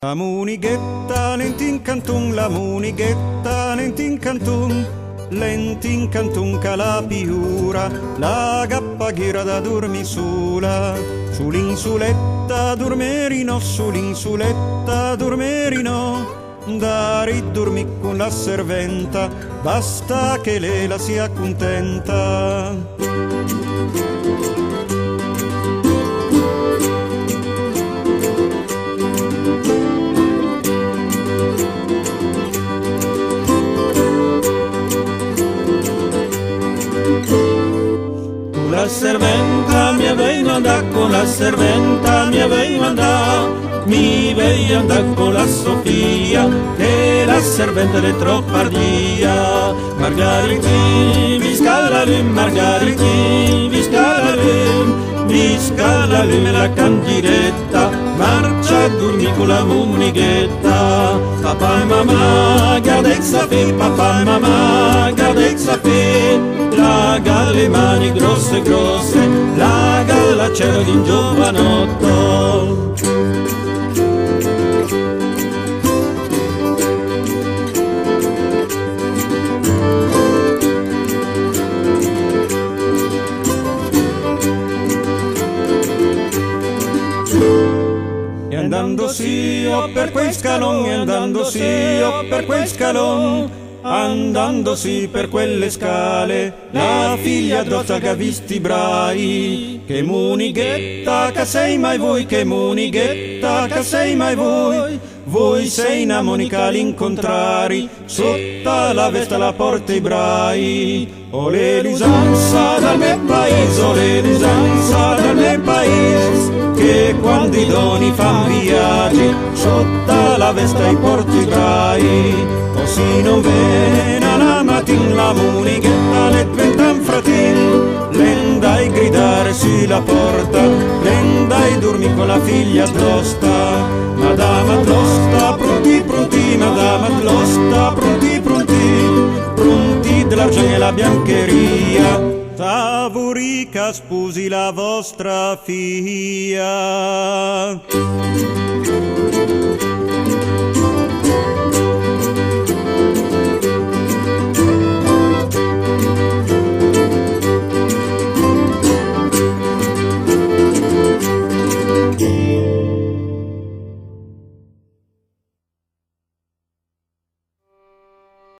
La munighetta lentin cantun, la munighetta lentin cantun, lentin cantun ca la piura, la gappa ghira da dormi sola. Sull'insuletta dormerino, sull'insuletta dormerino, da ridormi con la serventa, basta che lei la sia contenta. La serventa mi avevo andata con la serventa mi avevo andata, mi veio andata con la Sofia, che la serventa è troppo ardia. Margariti, visca la lune, Margariti, visca la lune, visca la lune la candiretta, marcia a dormire con la munighetta. Papà e mamma, guarda il sapè, papà e mamma, guarda il sapè, laga le mani grosse grosse, laga la cera di un giovanotto. E andandosi io per quei scalon, e andandosi io per quei scalon, andandosi per quelle scale, la figlia d'Ozza che ha visti i brai. Che munighetta che sei mai voi, che munighetta che sei mai voi, voi sei una monica l'incontrari, sotto la vesta la porta i brai. O le lisanza dal mio paese, o le lisanza dal mio paese, che quando i doni fan viaggi, sotto la vesta i porti i brai. O si non vena la mattina la munighetta le ventan fratin, l'endai gridare su la porta, l'endai dormi con la figlia d'Osta. Madama d'Osta, pronti pronti, madama d'Osta, pronti pronti, pronti dell'argento e la biancheria, favorica sposi la vostra figlia.